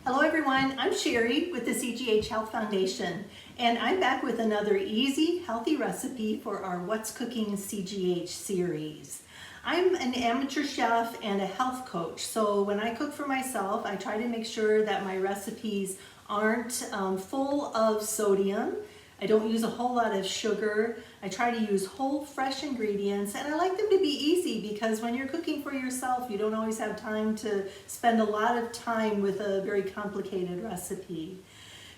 Hello everyone, I'm Sherry with the CGH Health Foundation, and I'm back with another easy, healthy recipe for our What's Cooking CGH series. I'm an amateur chef and a health coach, so when I cook for myself, I try to make sure that my recipes aren't full of sodium. I don't use a whole lot of sugar. I try to use whole, fresh ingredients, and I like them to be easy because when you're cooking for yourself, you don't always have time to spend a lot of time with a very complicated recipe.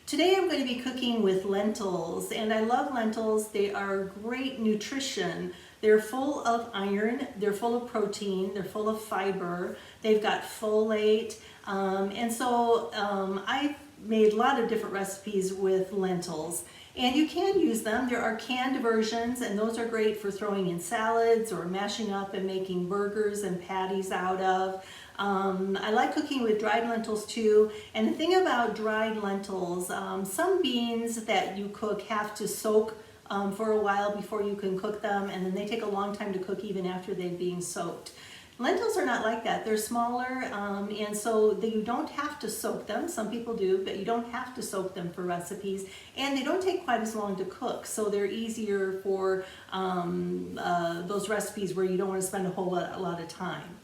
Today I'm going to be cooking with lentils, and I love lentils. They are great nutrition. They're full of iron, they're full of protein, they're full of fiber, they've got folate, and so I've made a lot of different recipes with lentils. And you can use them. There are canned versions, and those are great for throwing in salads or mashing up and making burgers and patties out of. I like cooking with dried lentils too. And the thing about dried lentils, some beans that you cook have to soak for a while before you can cook them, and then they take a long time to cook even after they've been soaked. Lentils are not like that. They're smaller, and so you don't have to soak them. Some people do, but you don't have to soak them for recipes, and they don't take quite as long to cook, so they're easier for those recipes where you don't want to spend a whole lot of time.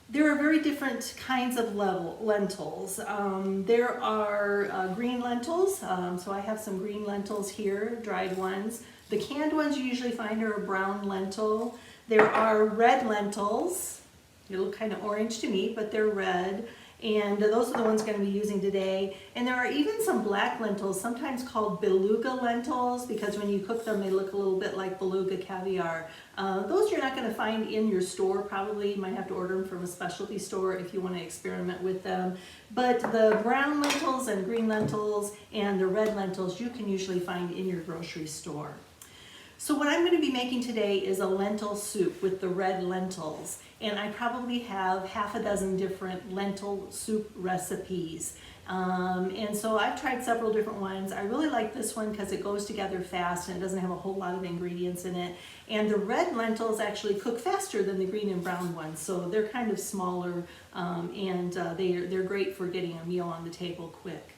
There are very different kinds of lentils. There are green lentils, so I have some green lentils here, dried ones. The canned ones you usually find are a brown lentil. There are red lentils. They look kind of orange to me, but they're red. And those are the ones I'm going to be using today. And there are even some black lentils, sometimes called beluga lentils, because when you cook them, they look a little bit like beluga caviar. Those you're not going to find in your store, probably. You might have to order them from a specialty store if you want to experiment with them. But the brown lentils and green lentils and the red lentils you can usually find in your grocery store. So what I'm going to be making today is a lentil soup with the red lentils, and I probably have half a dozen different lentil soup recipes. And so I've tried several different ones. I really like this one because it goes together fast and it doesn't have a whole lot of ingredients in it. And the red lentils actually cook faster than the green and brown ones, so they're kind of smaller, and they're great for getting a meal on the table quick.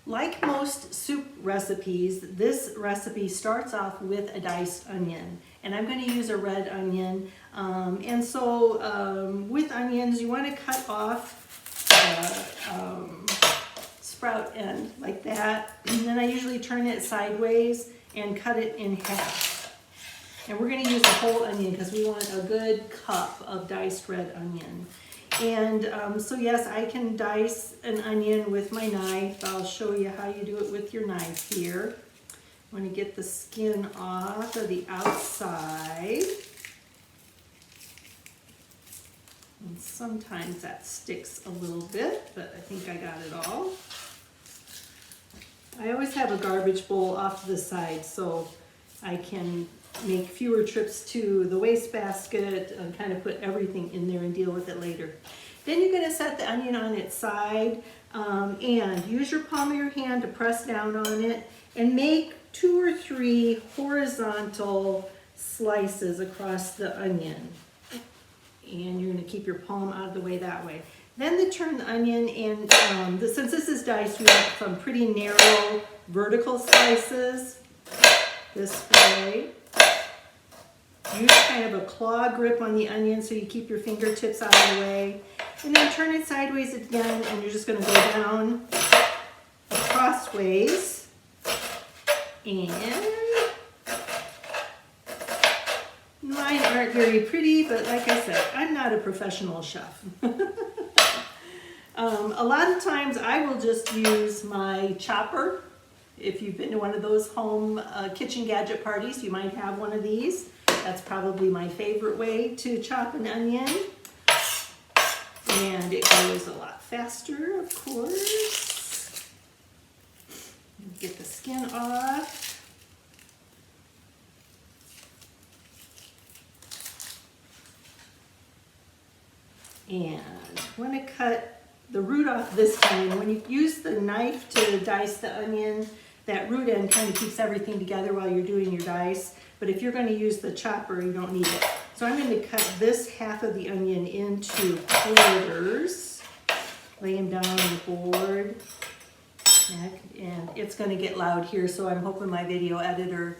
Like most soup recipes, this recipe starts off with a diced onion, and I'm going to use a red onion. And so with onions, you want to cut off the sprout end like that, and then I usually turn it sideways and cut it in half. And we're going to use a whole onion because we want a good cup of diced red onion. And so yes, I can dice an onion with my knife. I'll show you how you do it with your knife here. I want to get the skin off of the outside. And sometimes that sticks a little bit, but I think I got it all. I always have a garbage bowl off to the side so I can make fewer trips to the wastebasket and kind of put everything in there and deal with it later. Then you're going to set the onion on its side and use your palm of your hand to press down on it and make 2 or 3 horizontal slices across the onion. And you're going to keep your palm out of the way that way. Then to turn the onion in, since this is diced, we want some pretty narrow vertical slices this way. Use kind of a claw grip on the onion so you keep your fingertips out of the way. And then turn it sideways again, and you're just going to go down crossways. And mine aren't very pretty, but like I said, I'm not a professional chef. A lot of times I will just use my chopper. If you've been to one of those home kitchen gadget parties, you might have one of these. That's probably my favorite way to chop an onion. And it goes a lot faster, of course. Get the skin off. And I want to cut the root off this time. When you use the knife to dice the onion, that root end kind of keeps everything together while you're doing your dice. But if you're going to use the chopper, you don't need it. So I'm going to cut this half of the onion into quarters. lay them down on the board. And it's going to get loud here, so I'm hoping my video editor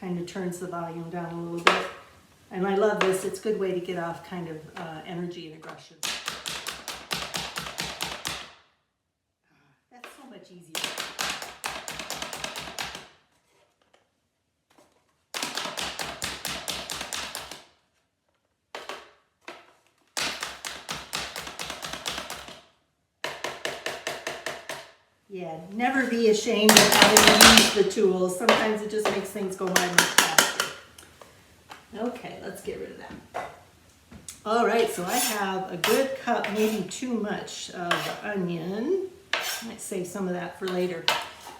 kind of turns the volume down a little bit. And I love this. It's a good way to get off kind of energy and aggression. That's so much easier. Yeah, never be ashamed of having to use the tools. Sometimes it just makes things go by much faster. Okay, let's get rid of that. All right, so I have a good cup, maybe too much of onion. I might save some of that for later.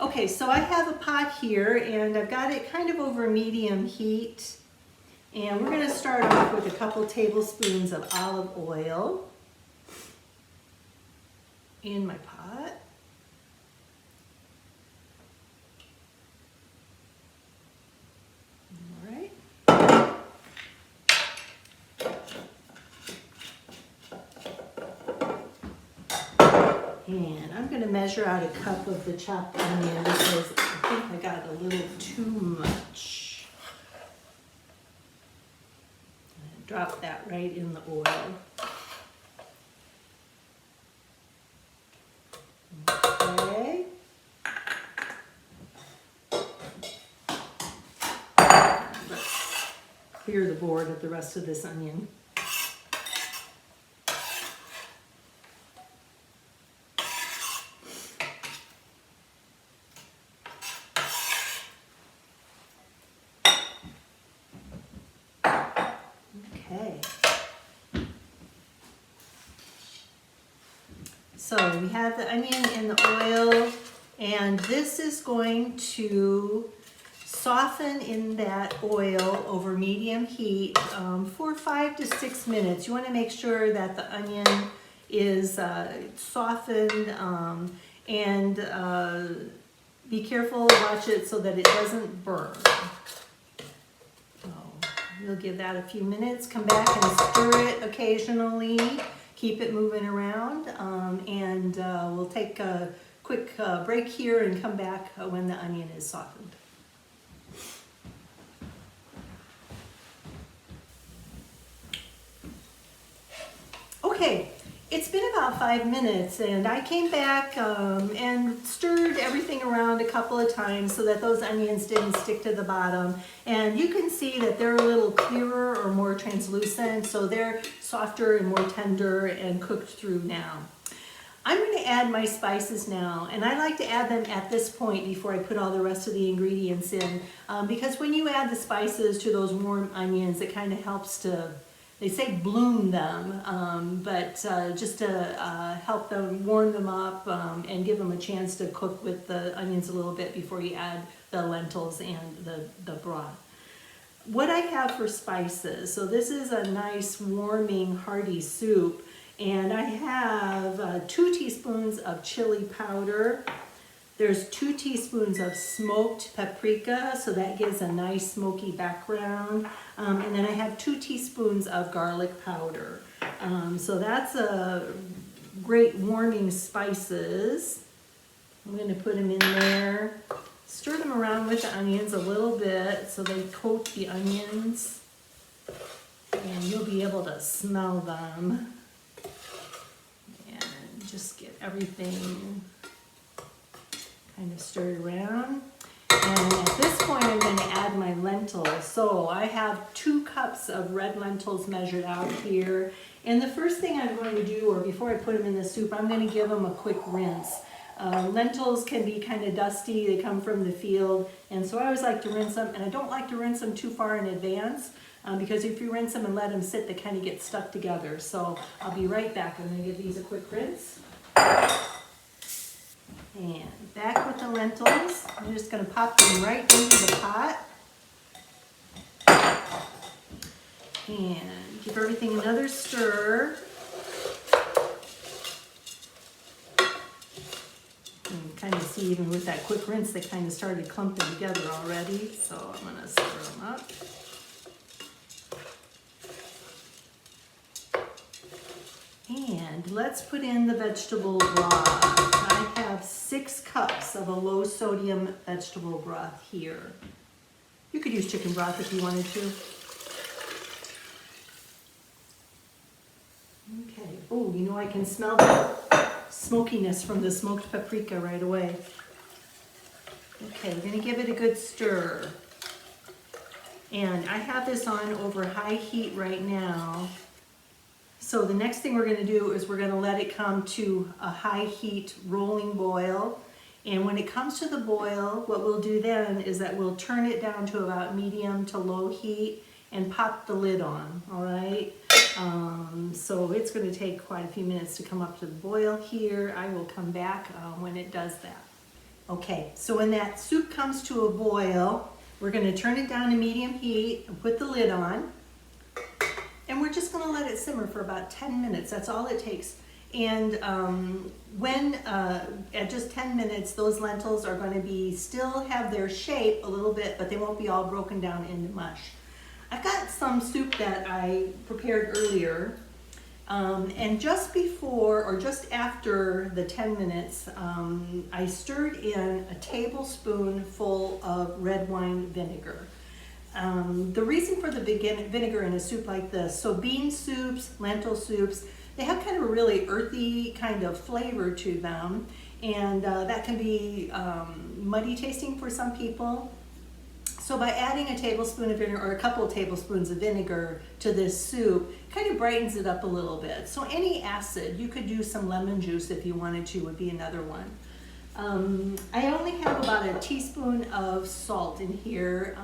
Okay, so I have a pot here, and I've got it kind of over medium heat. And we're going to start off with a couple tablespoons of olive oil in my pot. And I'm going to measure out a cup of the chopped onion because I think I got a little too much. And drop that right in the oil. Okay. Let's clear the board of the rest of this onion. So we have the onion in the oil, and this is going to soften in that oil over medium heat for 5 to 6 minutes. You want to make sure that the onion is softened and be careful, watch it so that it doesn't burn. So you'll give that a few minutes, come back and stir it occasionally. Keep it moving around, and we'll take a quick break here and come back when the onion is softened. Okay, it's been about 5 minutes, and I came back and stirred everything around a couple of times so that those onions didn't stick to the bottom. And you can see that they're a little clearer or more translucent, so they're softer and more tender and cooked through now. I'm going to add my spices now, and I like to add them at this point before I put all the rest of the ingredients in, because when you add the spices to those warm onions, it kind of helps to, they say bloom them, but just to help them warm them up and give them a chance to cook with the onions a little bit before you add the lentils and the broth. What I have for spices, so this is a nice warming hearty soup, and I have 2 teaspoons of chili powder. There's 2 teaspoons of smoked paprika, so that gives a nice smoky background. And then I have 2 teaspoons of garlic powder. So that's a great warming spices. I'm going to put them in there. Stir them around with the onions a little bit so they coat the onions. And you'll be able to smell them. And just get everything kind of stirred around. And at this point I'm going to add my lentils. So I have 2 cups of red lentils measured out here. And the first thing I'm going to do, or before I put them in the soup, I'm going to give them a quick rinse. Lentils can be kind of dusty, they come from the field, and so I always like to rinse them, and I don't like to rinse them too far in advance, because if you rinse them and let them sit, they kind of get stuck together. So I'll be right back. I'm going to give these a quick rinse. And back with the lentils. I'm just going to pop them right into the pot. And give everything another stir. You can kind of see even with that quick rinse, they kind of started clumping together already. So I'm going to stir them up. And And let's put in the vegetable broth. I have 6 cups of a low sodium vegetable broth here. You could use chicken broth if you wanted to. Okay. Oh, you know, I can smell the smokiness from the smoked paprika right away. Okay, we're gonna give it a good stir. And I have this on over high heat right now. So the next thing we're gonna do is we're gonna let it come to a high heat rolling boil. And when it comes to the boil, what we'll do then is that we'll turn it down to about medium to low heat and pop the lid on, all right? So it's gonna take quite a few minutes to come up to the boil here. I will come back when it does that. Okay, so when that soup comes to a boil, we're gonna turn it down to medium heat and put the lid on. And we're just gonna let it simmer for about 10 minutes. That's all it takes. And at just 10 minutes, those lentils are gonna still have their shape a little bit, but they won't be all broken down into mush. I've got some soup that I prepared earlier. And just before or just after the 10 minutes, I stirred in a tablespoon full of red wine vinegar. The reason for the vinegar in a soup like this, so bean soups, lentil soups, they have kind of a really earthy kind of flavor to them, and that can be muddy tasting for some people. So by adding a tablespoon of vinegar or a couple of tablespoons of vinegar to this soup, kind of brightens it up a little bit. So any acid, you could use some lemon juice if you wanted to, would be another one. I only have about a teaspoon of salt in here,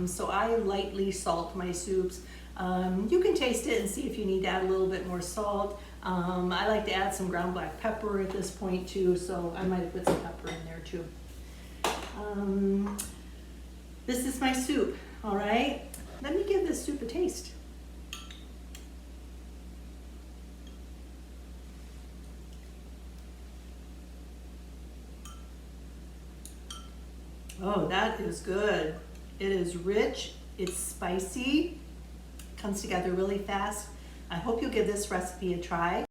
so I lightly salt my soups. You can taste it and see if you need to add a little bit more salt. I like to add some ground black pepper at this point too, so I might have put some pepper in there too. This is my soup, all right? Let me give this soup a taste. Oh, that is good. It is rich, it's spicy, comes together really fast. I hope you'll give this recipe a try.